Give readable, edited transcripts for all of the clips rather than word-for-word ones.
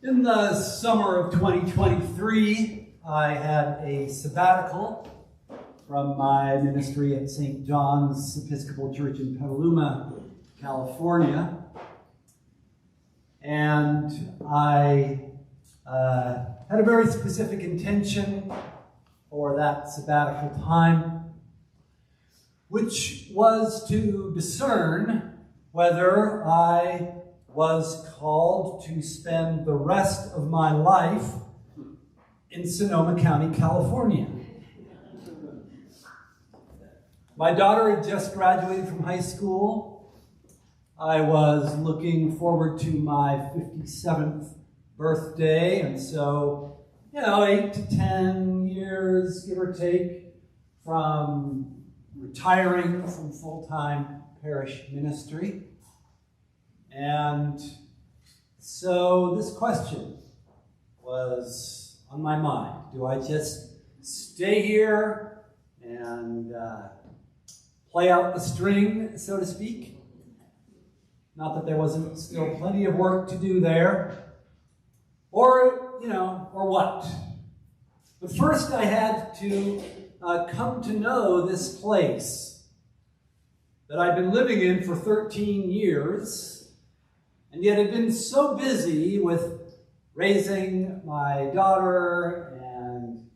In the summer of 2023, I had a sabbatical from my ministry at St. John's Episcopal Church in Petaluma, California. And I had a very specific intention for that sabbatical time, which was to discern whether I was called to spend the rest of my life in Sonoma County, California. My daughter had just graduated from high school. I was looking forward to my 57th birthday, and so, 8 to 10 years, give or take, from retiring from full-time parish ministry. And so this question was on my mind. Do I just stay here and play out the string, so to speak? Not that there wasn't still plenty of work to do there. Or what? But first I had to come to know this place that I'd been living in for 13 years, and yet had been so busy with raising my daughter and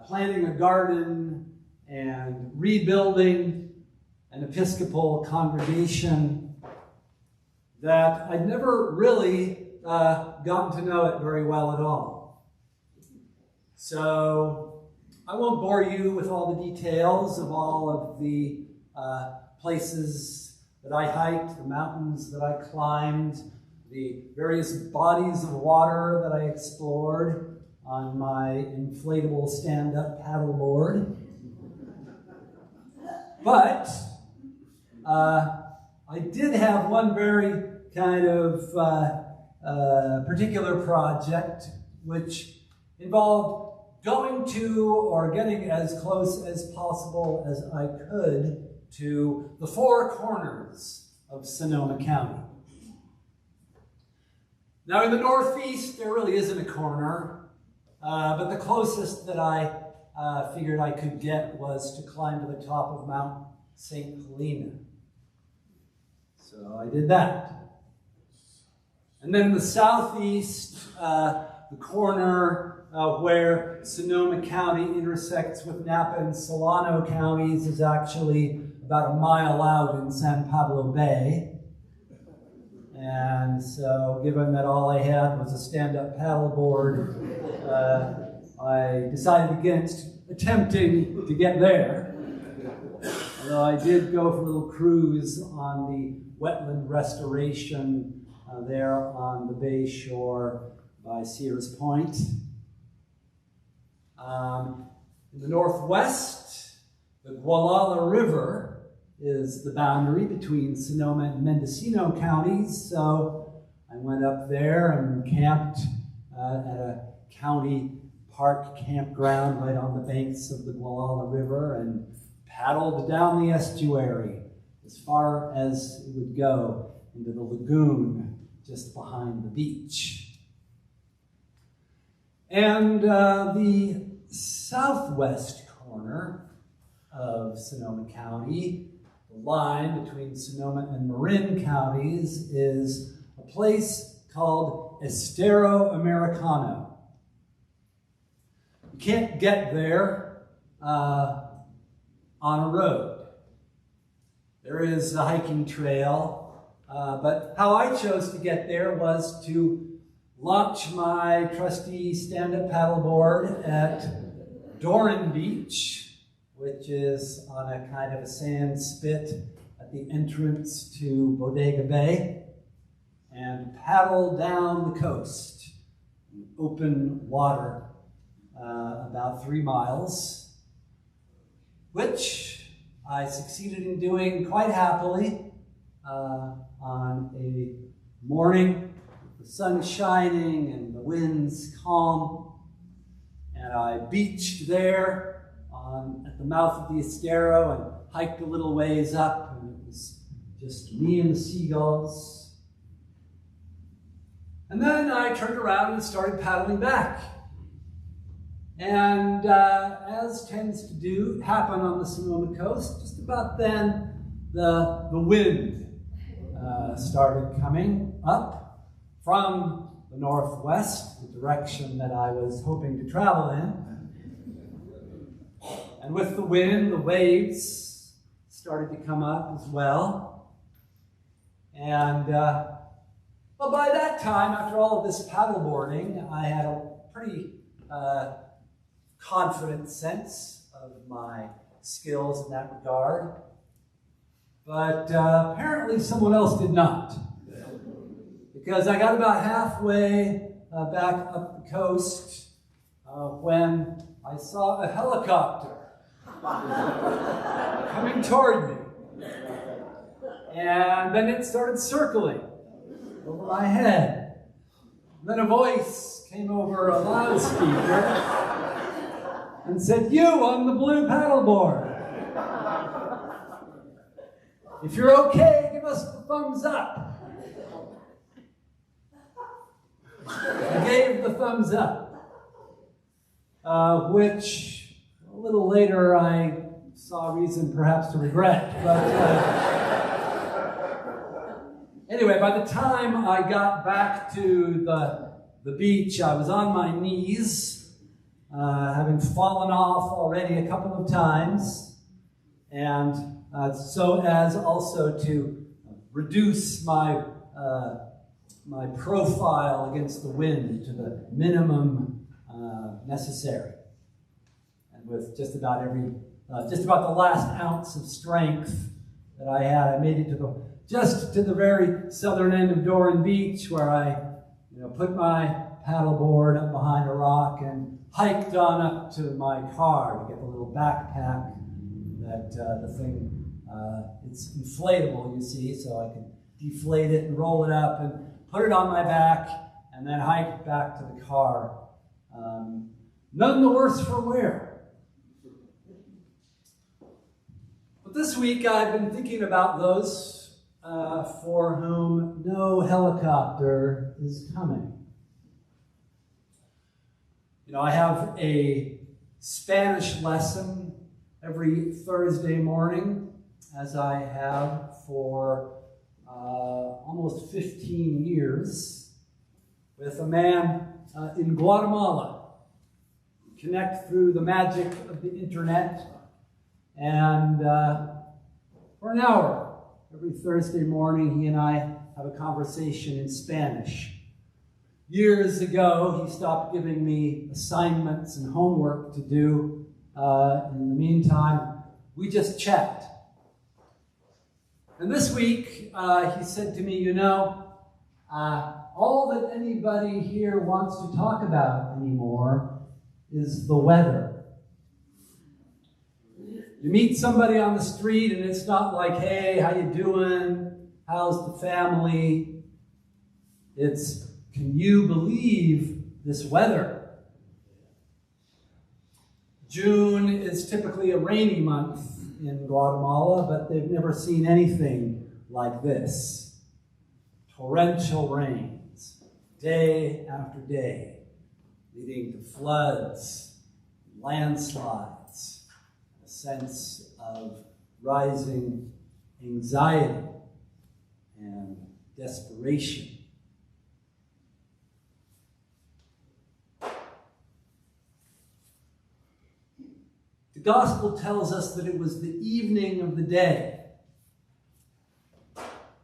planting a garden and rebuilding an Episcopal congregation that I'd never really gotten to know it very well at all. So I won't bore you with all the details of all of the places that I hiked, the mountains that I climbed, the various bodies of water that I explored on my inflatable stand-up paddleboard. But I did have one very kind of particular project which involved going to or getting as close as possible as I could to the four corners of Sonoma County. Now in the northeast, there really isn't a corner, but the closest that I figured I could get was to climb to the top of Mount St. Helena. So I did that. And then in the southeast, the corner where Sonoma County intersects with Napa and Solano counties is actually about a mile out in San Pablo Bay. And so, given that all I had was a stand-up paddleboard, I decided against attempting to get there. Although I did go for a little cruise on the wetland restoration there on the bay shore by Sears Point. In the northwest, the Gualala River is the boundary between Sonoma and Mendocino counties, so I went up there and camped at a county park campground right on the banks of the Gualala River and paddled down the estuary as far as it would go into the lagoon just behind the beach. And the southwest corner of Sonoma County, the line between Sonoma and Marin counties, is a place called Estero Americano. You can't get there on a road. There is a hiking trail, but how I chose to get there was to launch my trusty stand-up paddleboard at Doran Beach, which is on a kind of a sand spit at the entrance to Bodega Bay, and paddle down the coast in open water about 3 miles, which I succeeded in doing quite happily on a morning. The sun shining and the winds calm, and I beached there at the mouth of the Estero and hiked a little ways up, and it was just me and the seagulls. And then I turned around and started paddling back. And as tends to happen on the Sonoma coast, just about then the wind started coming up from the northwest, the direction that I was hoping to travel in. And with the wind, the waves started to come up as well. And well, by that time, after all of this paddleboarding, I had a pretty confident sense of my skills in that regard. But apparently someone else did not. Because I got about halfway back up the coast when I saw a helicopter coming toward me. And then it started circling over my head. And then a voice came over a loudspeaker and said, "You on the blue paddleboard. If you're okay, give us the thumbs up." I gave the thumbs up, which a little later I saw reason perhaps to regret. But anyway, by the time I got back to the beach, I was on my knees, having fallen off already a couple of times, and so as also to reduce my profile against the wind to the minimum necessary. And with just about the last ounce of strength that I had, I made it just to the very southern end of Doran Beach, where I put my paddleboard up behind a rock and hiked on up to my car to get the little backpack that the thing, it's inflatable, you see, so I can deflate it and roll it up and put it on my back, and then hike back to the car. None the worse for wear. But this week I've been thinking about those for whom no helicopter is coming. I have a Spanish lesson every Thursday morning, as I have for almost 15 years, with a man in Guatemala. Connect through the magic of the internet, and for an hour every Thursday morning, he and I have a conversation in Spanish. Years ago, he stopped giving me assignments and homework to do. In the meantime, we just chat. And this week, he said to me, all that anybody here wants to talk about anymore is the weather. You meet somebody on the street and it's not like, "Hey, how you doing? How's the family?" It's, "Can you believe this weather?" June is typically a rainy month in Guatemala, but they've never seen anything like this. Torrential rains, day after day, leading to floods, landslides, a sense of rising anxiety and desperation. The gospel tells us that it was the evening of the day.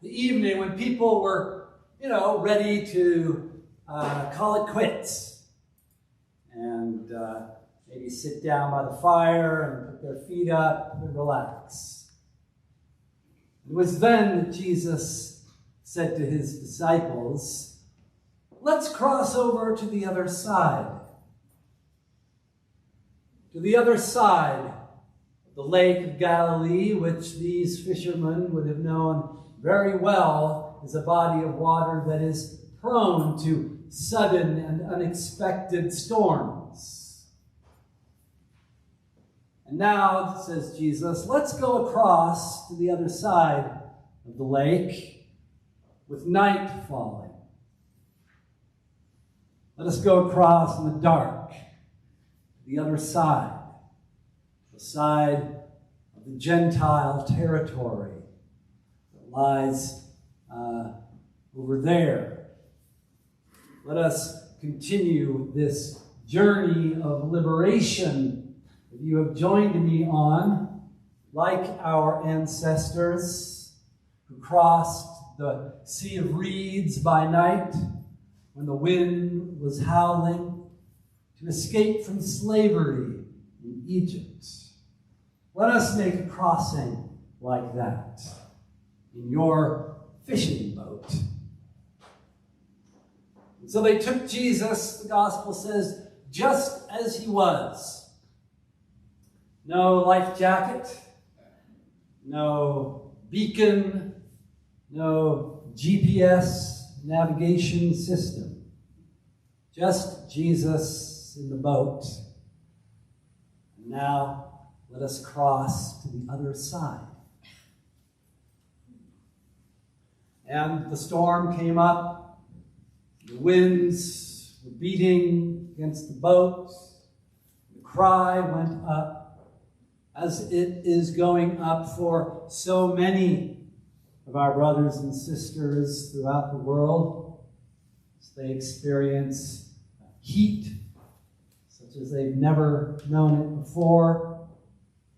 The evening when people were, ready to call it quits. And maybe sit down by the fire and put their feet up and relax. It was then that Jesus said to his disciples, "Let's cross over to the other side." To the other side of the Lake of Galilee, which these fishermen would have known very well is a body of water that is prone to sudden and unexpected storms. And now, says Jesus, let's go across to the other side of the lake with night falling. Let us go across in the dark to the other side, the side of the Gentile territory that lies over there. Let us continue this journey of liberation that you have joined me on, like our ancestors who crossed the Sea of Reeds by night when the wind was howling to escape from slavery in Egypt. Let us make a crossing like that in your fishing boat. And so they took Jesus, the gospel says, just as he was. No life jacket, no beacon, no GPS navigation system. Just Jesus in the boat. And now let us cross to the other side. And the storm came up. The winds were beating against the boat. The cry went up, as it is going up for so many of our brothers and sisters throughout the world as they experience heat such as they've never known it before,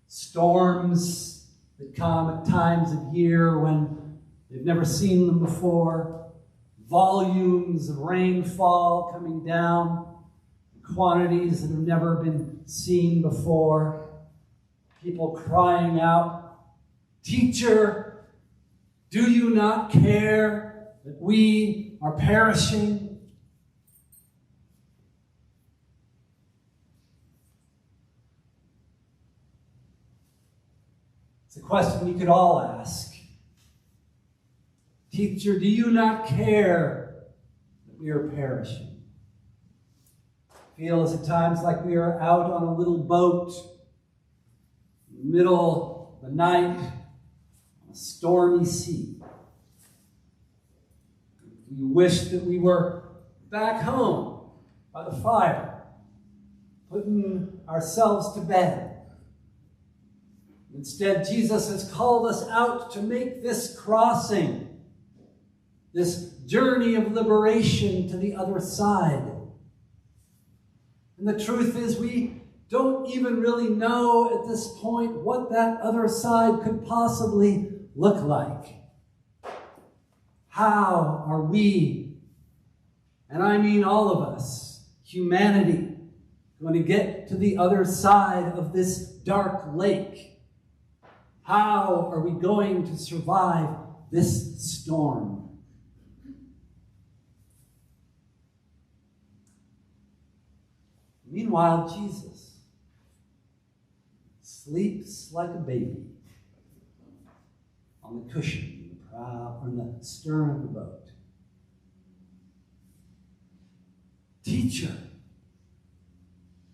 storms that come at times of year when they've never seen them before, volumes of rainfall coming down, quantities that have never been seen before, people crying out, "Teacher, do you not care that we are perishing?" It's a question we could all ask. Teacher, do you not care that we are perishing? It feels at times like we are out on a little boat in the middle of the night on a stormy sea. We wish that we were back home by the fire, putting ourselves to bed. Instead, Jesus has called us out to make this crossing, this journey of liberation to the other side. And the truth is, we don't even really know at this point what that other side could possibly look like. How are we, and I mean all of us, humanity, going to get to the other side of this dark lake? How are we going to survive this storm? Meanwhile, Jesus sleeps like a baby on the cushion in the prow, or in the stern of the boat. Teacher,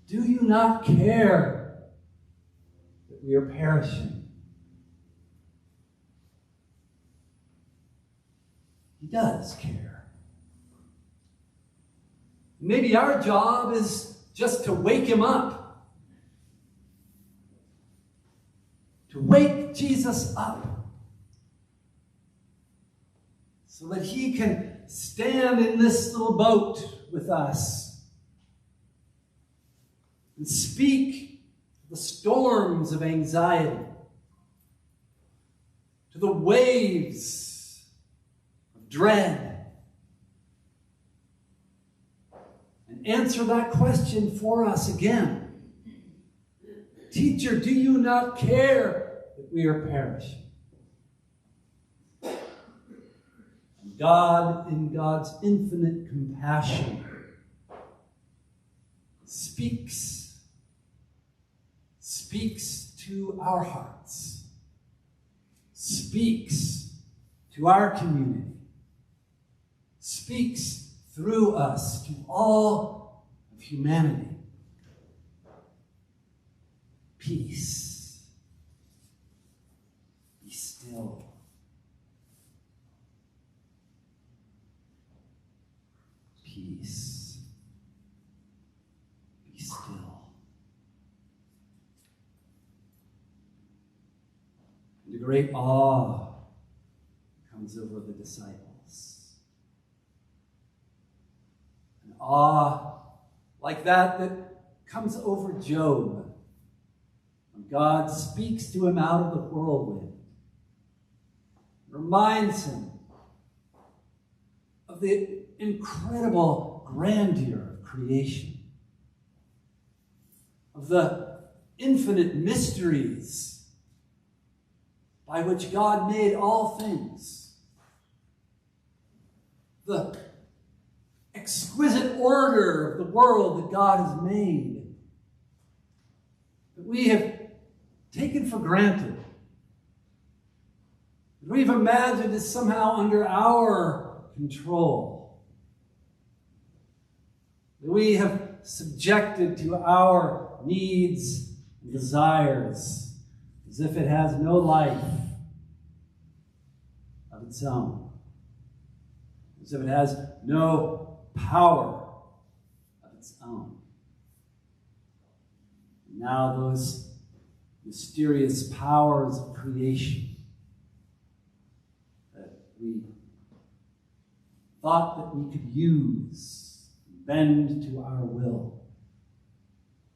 do you not care that we are perishing? He does care. Maybe our job is just to wake him up. To wake Jesus up. So that he can stand in this little boat with us and speak to the storms of anxiety, to the waves of dread, and answer that question for us again. Teacher, do you not care that we are perishing? And God, in God's infinite compassion, speaks to our hearts, speaks to our community, speaks through us to all of humanity. Peace. Be still. Peace. great awe comes over the disciples. An awe like that comes over Job when God speaks to him out of the whirlwind, reminds him of the incredible grandeur of creation, of the infinite mysteries by which God made all things, the exquisite order of the world that God has made, that we have taken for granted, that we've imagined is somehow under our control, that we have subjected to our needs and desires as if it has no life of its own, as if it has no power of its own. And now those mysterious powers of creation that we thought that we could use, bend to our will,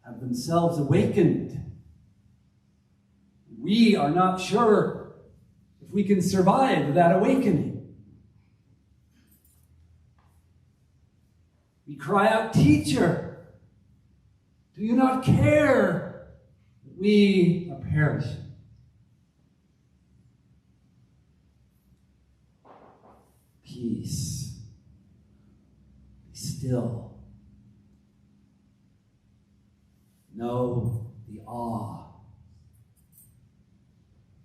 have themselves awakened. We are not sure if we can survive that awakening. We cry out, "Teacher, do you not care that we are perishing?" Peace. Be still. Know the awe.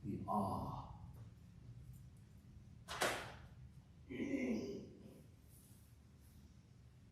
The awe.